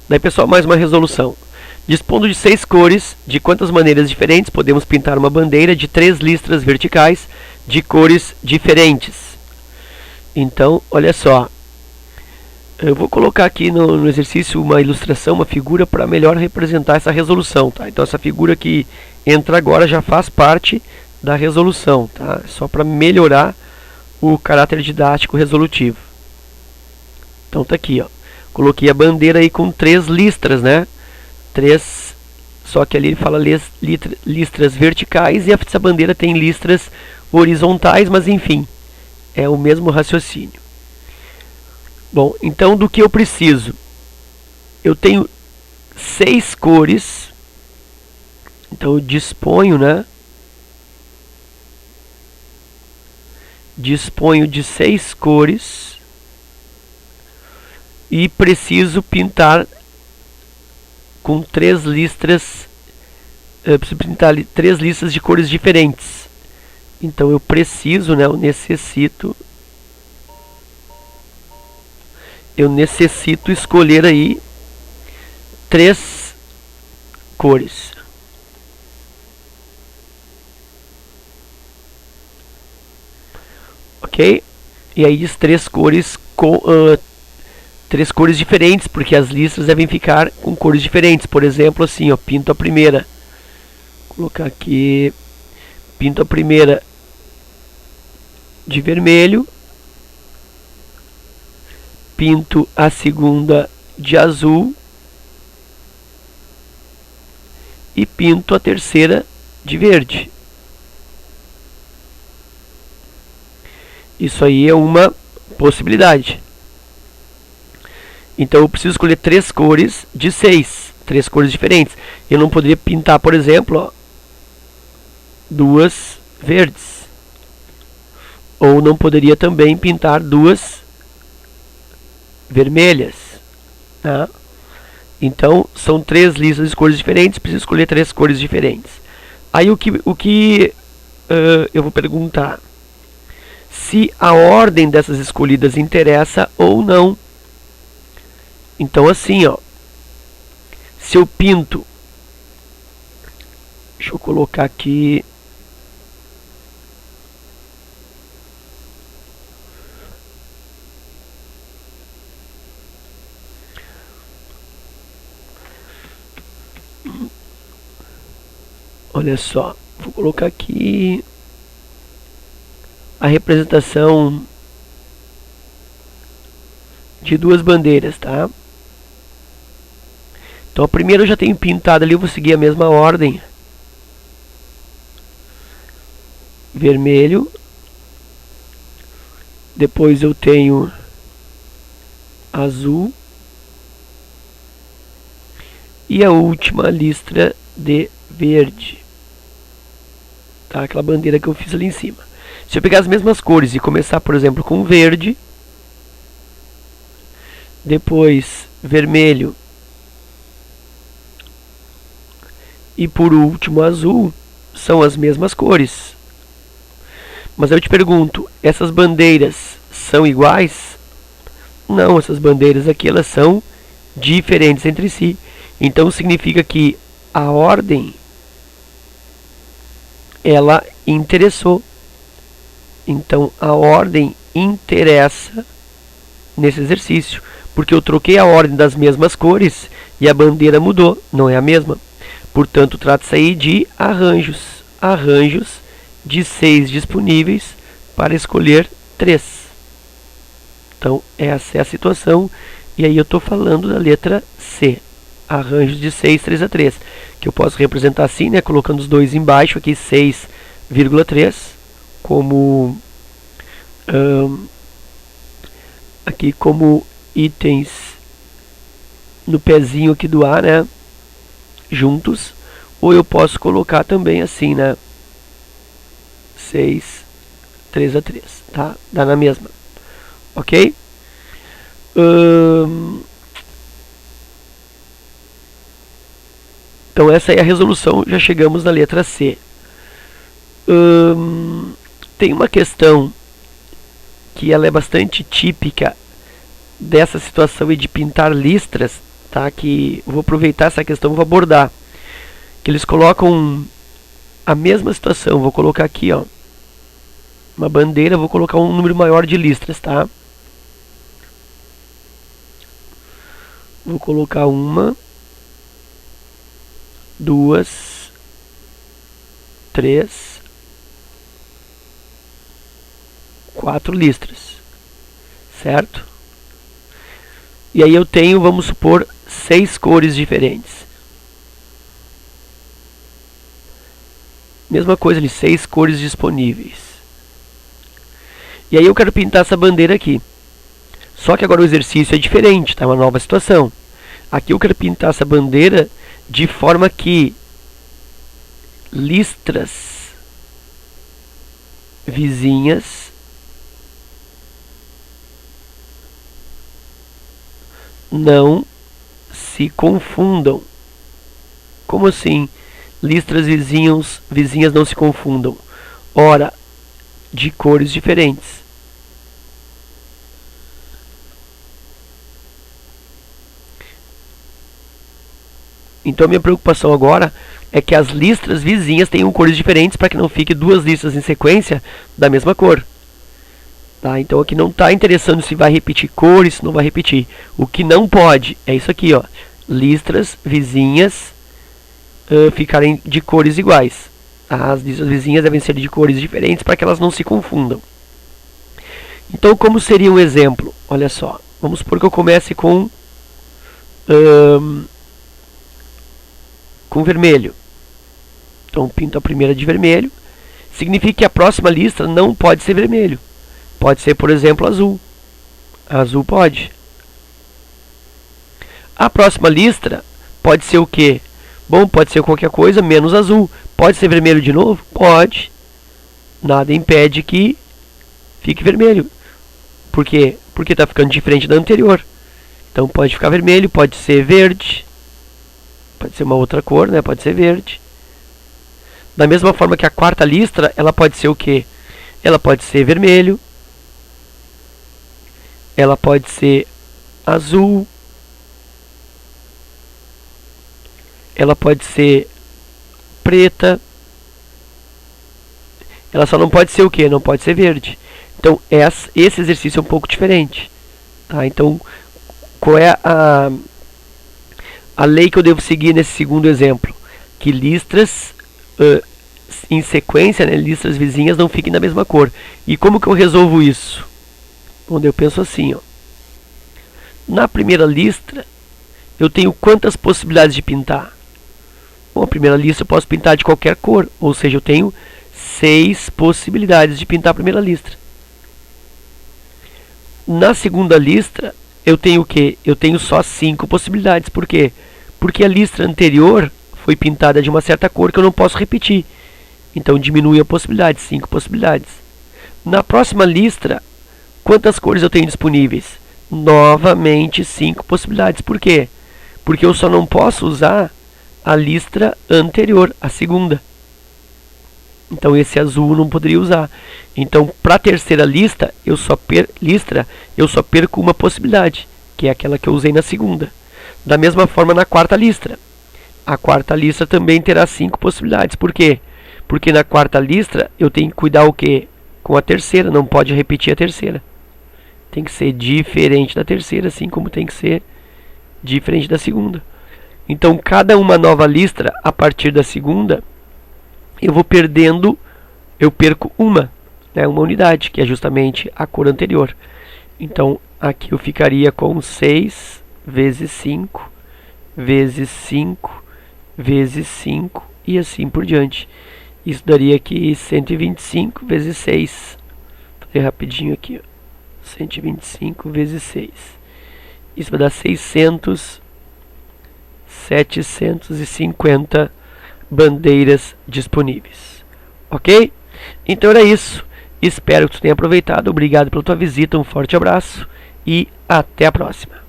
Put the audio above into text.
Daí, pessoal, mais uma resolução. Dispondo de 6 cores, de quantas maneiras diferentes podemos pintar uma bandeira de 3 listras verticais de cores diferentes? Então, olha só. Eu vou colocar aqui no exercício uma ilustração, uma figura para melhor representar essa resolução, tá? Então essa figura que entra agora já faz parte da resolução, tá? Só para melhorar o caráter didático resolutivo. Então tá aqui, ó. Coloquei a bandeira aí com 3 listras, né? 3, só que ali ele fala listras verticais e essa bandeira tem listras horizontais, mas enfim, é o mesmo raciocínio. Bom, então do que eu preciso? Eu tenho 6 cores, então eu disponho, né? Disponho de 6 cores e preciso pintar com 3 listras, preciso pintar 3 listas de cores diferentes. Então eu preciso, né? Eu necessito escolher aí 3 cores. Ok? E aí diz 3 cores com 3 cores diferentes, porque as listras devem ficar com cores diferentes. Por exemplo, assim, ó, pinto a primeira. Vou colocar aqui, pinto a primeira de vermelho. Pinto a segunda de azul e pinto a terceira de verde. Isso aí é uma possibilidade. Então eu preciso escolher 3 cores de 6, 3 cores diferentes. Eu não poderia pintar, por exemplo, ó, 2 verdes. Ou não poderia também pintar 2 vermelhas, tá? Então são 3 listas de cores diferentes, preciso escolher 3 cores diferentes. Aí o que eu vou perguntar se a ordem dessas escolhidas interessa ou não. Então assim, ó, se eu pinto, deixa eu colocar aqui, olha só, vou colocar aqui a representação de 2 bandeiras, tá? Então a primeira eu já tenho pintado ali, eu vou seguir a mesma ordem. Vermelho. Depois eu tenho azul. E a última listra de verde. Tá? Aquela bandeira que eu fiz ali em cima. Se eu pegar as mesmas cores e começar, por exemplo, com verde, depois vermelho e por último azul, são as mesmas cores. Mas eu te pergunto, essas bandeiras são iguais? Não, essas bandeiras aqui elas são diferentes entre si. Então significa que a ordem ela interessou. Então a ordem interessa nesse exercício, porque eu troquei a ordem das mesmas cores e a bandeira mudou, não é a mesma. Portanto, trata-se aí de arranjos. Arranjos de 6 disponíveis para escolher 3. Então, essa é a situação. E aí eu estou falando da letra C. Arranjos de 6, 3 a 3. Que eu posso representar assim, né? Colocando os dois embaixo aqui, 6,3. Como... aqui como itens no pezinho aqui do A, né? Juntos. Ou eu posso colocar também assim, né? 6, 3 a 3, tá? Dá na mesma. Ok? Então essa é a resolução, já chegamos na letra C. Tem uma questão que ela é bastante típica dessa situação de pintar listras, tá? Que eu vou aproveitar essa questão e vou abordar. Que eles colocam a mesma situação. Vou colocar aqui, ó, uma bandeira, vou colocar um número maior de listras, tá? Vou colocar 1, 2, 3, 4 listras, certo? E aí eu tenho, vamos supor, 6 cores diferentes. Mesma coisa ali, 6 cores disponíveis. E aí eu quero pintar essa bandeira aqui. Só que agora o exercício é diferente, tá? Uma nova situação. Aqui eu quero pintar essa bandeira de forma que listras vizinhas não se confundam. Como assim? Listras vizinhas não se confundam. Ora, de cores diferentes. Então a minha preocupação agora é que as listras vizinhas tenham cores diferentes para que não fique duas listas em sequência da mesma cor. Tá? Então aqui não está interessando se vai repetir cores, se não vai repetir. O que não pode é isso aqui, ó. Listras vizinhas ficarem de cores iguais. As listras vizinhas devem ser de cores diferentes para que elas não se confundam. Então como seria um exemplo? Olha só, vamos supor que eu comece com vermelho. Então pinto a primeira de vermelho. Significa que a próxima lista não pode ser vermelho. Pode ser, por exemplo, azul. Azul pode. A próxima lista pode ser o quê? Bom, pode ser qualquer coisa menos azul. Pode ser vermelho de novo? Pode. Nada impede que fique vermelho. Por quê? Porque está ficando diferente da anterior. Então pode ficar vermelho, pode ser verde. Pode ser uma outra cor, né? Pode ser verde. Da mesma forma que a quarta lista, ela pode ser o quê? Ela pode ser vermelho. Ela pode ser azul. Ela pode ser preta. Ela só não pode ser o quê? Não pode ser verde. Então, esse exercício é um pouco diferente. Tá? Então, qual é a lei que eu devo seguir nesse segundo exemplo? Que listras em sequência, né, listras vizinhas não fiquem da mesma cor. E como que eu resolvo isso? Bom, eu penso assim, ó. Na primeira lista, eu tenho quantas possibilidades de pintar? Bom, a primeira lista eu posso pintar de qualquer cor, ou seja, eu tenho 6 possibilidades de pintar a primeira lista. Na segunda lista, eu tenho o quê? Eu tenho só 5 possibilidades. Por quê? Porque a lista anterior foi pintada de uma certa cor que eu não posso repetir. Então diminui a possibilidade, 5 possibilidades. Na próxima lista, quantas cores eu tenho disponíveis? Novamente 5 possibilidades. Por quê? Porque eu só não posso usar a lista anterior, a segunda. Então esse azul eu não poderia usar. Então para a terceira lista, eu só perco uma possibilidade, que é aquela que eu usei na segunda. Da mesma forma na quarta lista. A quarta lista também terá 5 possibilidades. Por quê? Porque na quarta lista eu tenho que cuidar o quê? Com a terceira, não pode repetir a terceira. Tem que ser diferente da terceira, assim como tem que ser diferente da segunda. Então cada uma nova lista, a partir da segunda, eu perco uma unidade, que é justamente a cor anterior. Então aqui eu ficaria com 6 vezes 5, vezes 5, vezes 5 e assim por diante. Isso daria aqui 125 vezes 6. Vou fazer rapidinho aqui, ó. 125 vezes 6. Isso vai dar 750 bandeiras disponíveis. Ok? Então era isso. Espero que tu tenha aproveitado. Obrigado pela tua visita. Um forte abraço e até a próxima.